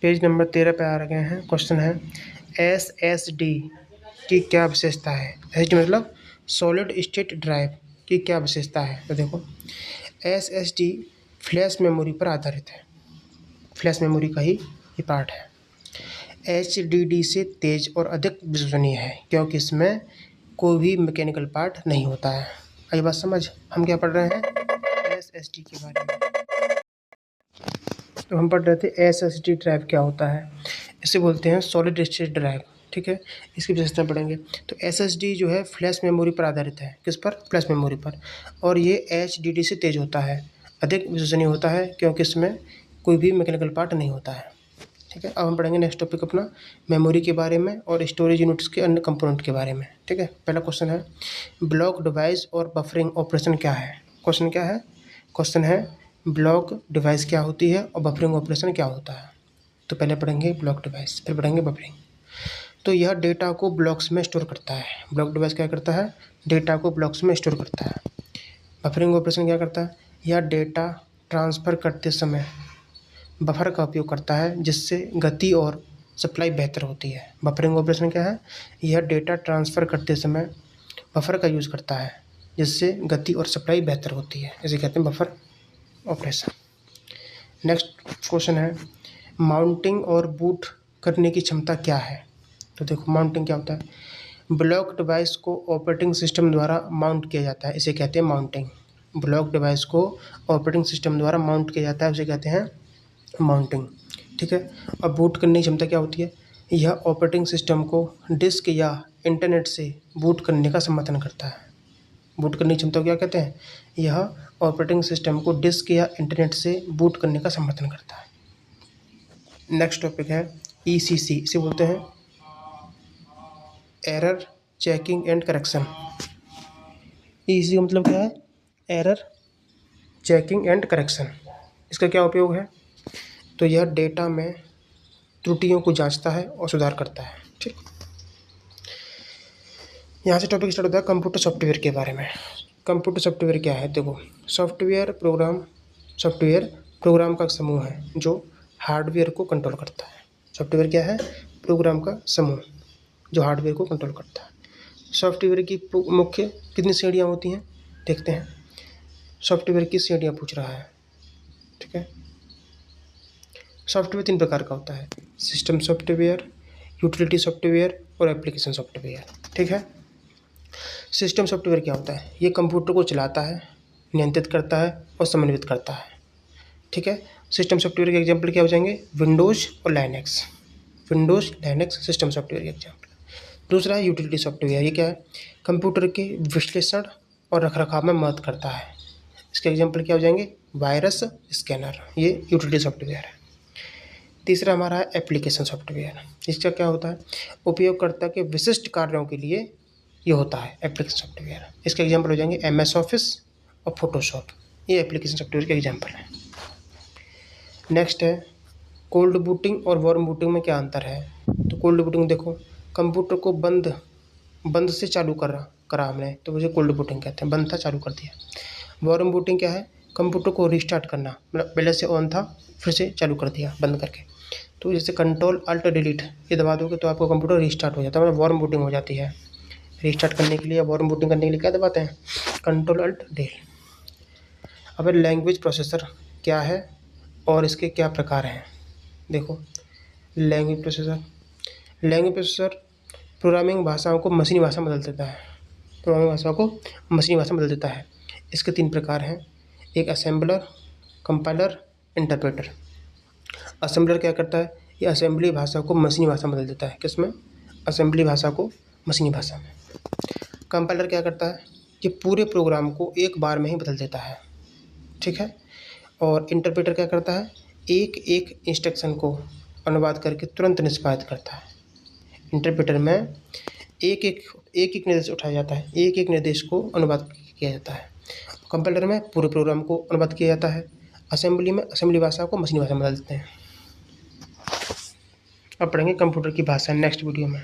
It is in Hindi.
पेज नंबर 13 पे आ गए हैं। क्वेश्चन है SSD की क्या विशेषता है। SSD मतलब सॉलिड स्टेट ड्राइव की क्या विशेषता है। तो देखो SSD फ्लैश मेमोरी पर आधारित है, फ्लैश मेमोरी का ही ये पार्ट है। HDD से तेज और अधिक विश्वसनीय है क्योंकि इसमें कोई भी मैकेनिकल पार्ट नहीं होता है। आई बात समझ। हम क्या पढ़ रहे हैं SSD के बारे में। तो हम पढ़ रहे थे SSD ड्राइव क्या होता है। इसे बोलते हैं सॉलिड स्टेट ड्राइव। ठीक है, इसकी विशेषता पढ़ेंगे। तो SSD जो है फ्लैश मेमोरी पर आधारित है। किस पर? फ्लैश मेमोरी पर। और ये HDD से तेज होता है, अधिक विश्वसनीय होता है क्योंकि इसमें कोई भी मैकेनिकल पार्ट नहीं होता है। ठीक है, अब हम पढ़ेंगे नेक्स्ट टॉपिक अपना मेमोरी के बारे में और स्टोरेज यूनिट्स के अन्य कंपोनेंट के बारे में। ठीक है, पहला क्वेश्चन है ब्लॉक डिवाइस और बफरिंग ऑपरेशन क्या है। क्वेश्चन क्या है? क्वेश्चन है ब्लॉक डिवाइस क्या होती है और बफरिंग ऑपरेशन क्या होता है। तो पहले पढ़ेंगे ब्लॉक डिवाइस, फिर पढ़ेंगे बफरिंग। तो यह डेटा को ब्लॉक्स में स्टोर करता है। ब्लॉक डिवाइस क्या करता है? डेटा को ब्लॉक्स में स्टोर करता है। बफरिंग ऑपरेशन क्या करता है? यह डेटा ट्रांसफ़र करते समय बफर का उपयोग करता है जिससे गति और सप्लाई बेहतर होती है। बफरिंग ऑपरेशन क्या है? यह डेटा ट्रांसफ़र करते समय बफर का यूज़ करता है जिससे गति और सप्लाई बेहतर होती है, इसे कहते हैं बफर ऑपरेशन। नेक्स्ट क्वेश्चन है माउंटिंग और बूट करने की क्षमता क्या है। तो देखो माउंटिंग क्या होता है? ब्लॉक डिवाइस को ऑपरेटिंग सिस्टम द्वारा माउंट किया जाता है, इसे कहते हैं माउंटिंग। ब्लॉक डिवाइस को ऑपरेटिंग सिस्टम द्वारा माउंट किया जाता है, उसे कहते हैं माउंटिंग। ठीक है, अब बूट करने की क्षमता क्या होती है? यह ऑपरेटिंग सिस्टम को डिस्क या इंटरनेट से बूट करने का समर्थन करता है। बूट करने की क्षमता को क्या कहते हैं? यह ऑपरेटिंग सिस्टम को डिस्क या इंटरनेट से बूट करने का समर्थन करता है। नेक्स्ट टॉपिक है ECC, इसे बोलते हैं error checking and correction. ECC का मतलब क्या है? Error checking and correction. इसका क्या उपयोग है? तो यह डेटा में त्रुटियों को जांचता है और सुधार करता है। ठीक, यहाँ से टॉपिक स्टार्ट होता है कंप्यूटर सॉफ्टवेयर के बारे में। कंप्यूटर सॉफ्टवेयर क्या है? देखो सॉफ्टवेयर प्रोग्राम का समूह है जो हार्डवेयर को कंट्रोल करता है। सॉफ्टवेयर क्या है? प्रोग्राम का समूह जो हार्डवेयर को कंट्रोल करता है। सॉफ्टवेयर की मुख्य कितनी श्रेणियाँ होती हैं देखते हैं। सॉफ्टवेयर की श्रेणियाँ पूछ रहा है। ठीक है, सॉफ्टवेयर 3 प्रकार का होता है, सिस्टम सॉफ्टवेयर, यूटिलिटी सॉफ्टवेयर और एप्लीकेशन सॉफ्टवेयर। ठीक है, सिस्टम सॉफ्टवेयर क्या होता है? ये कंप्यूटर को चलाता है, नियंत्रित करता है और समन्वित करता है। ठीक है, सिस्टम सॉफ्टवेयर के एग्जाम्पल क्या हो जाएंगे? विंडोज़ और Linux. Windows Linux system software के एग्जाम्पल। दूसरा है यूटिलिटी सॉफ्टवेयर। ये क्या है? कंप्यूटर के विश्लेषण और रखरखाव में मदद करता है। इसके एग्जाम्पल क्या हो जाएंगे? वायरस स्कैनर, ये यूटिलिटी सॉफ्टवेयर है। तीसरा हमारा है एप्लीकेशन सॉफ्टवेयर। इसका क्या होता है? उपयोगकर्ता के विशिष्ट कार्यों के लिए ये होता है एप्लीकेशन सॉफ्टवेयर। इसके एग्जाम्पल हो जाएंगे MS ऑफिस और फोटोशॉप, ये एप्लीकेशन सॉफ्टवेयर के एग्जाम्पल हैं। नेक्स्ट है कोल्ड बूटिंग और वार्म बूटिंग में क्या अंतर है। तो कोल्ड बूटिंग देखो कंप्यूटर को बंद से चालू करा हमने, तो मुझे कोल्ड बूटिंग कहते हैं, बंद था चालू कर दिया। वार्म बूटिंग क्या है? कंप्यूटर को रिस्टार्ट करना, मतलब पहले से ऑन था फिर से चालू कर दिया बंद करके। तो जैसे कंट्रोल अल्ट डिलीट ये दबा दोगे तो आपका कंप्यूटर रिस्टार्ट हो जाता है, मतलब वार्म बूटिंग हो जाती है। रिस्टार्ट करने के लिए या वार्म बूटिंग करने के लिए क्या दबाते हैं? Control alt del. अब लैंग्वेज प्रोसेसर क्या है और इसके क्या प्रकार हैं। देखो लैंग्वेज प्रोसेसर प्रोग्रामिंग भाषाओं को मशीनी भाषा में बदल देता है। प्रोग्रामिंग भाषाओं को मशीनी भाषा में बदल देता है। इसके 3 प्रकार हैं, एक असेंबलर, कंपाइलर, इंटरप्रेटर। असेंबलर क्या करता है? ये असेंबली भाषा को मशीनी भाषा में बदल देता है। किसमें? असेंबली भाषा को मशीनी भाषा में। कंपाइलर क्या करता है? ये पूरे प्रोग्राम को एक बार में ही बदल देता है। ठीक है, और इंटरप्रेटर क्या करता है? एक एक इंस्ट्रक्शन को अनुवाद करके तुरंत निष्पादित करता है। इंटरप्रेटर में एक एक निर्देश उठाया जाता है, एक एक निर्देश को अनुवाद किया जाता है। कंपाइलर में पूरे प्रोग्राम को अनुवाद किया जाता है। असेंबली में असेंबली भाषा को मशीनी भाषा में बदल देते हैं। अब पढ़ेंगे कंप्यूटर की भाषा नेक्स्ट वीडियो में।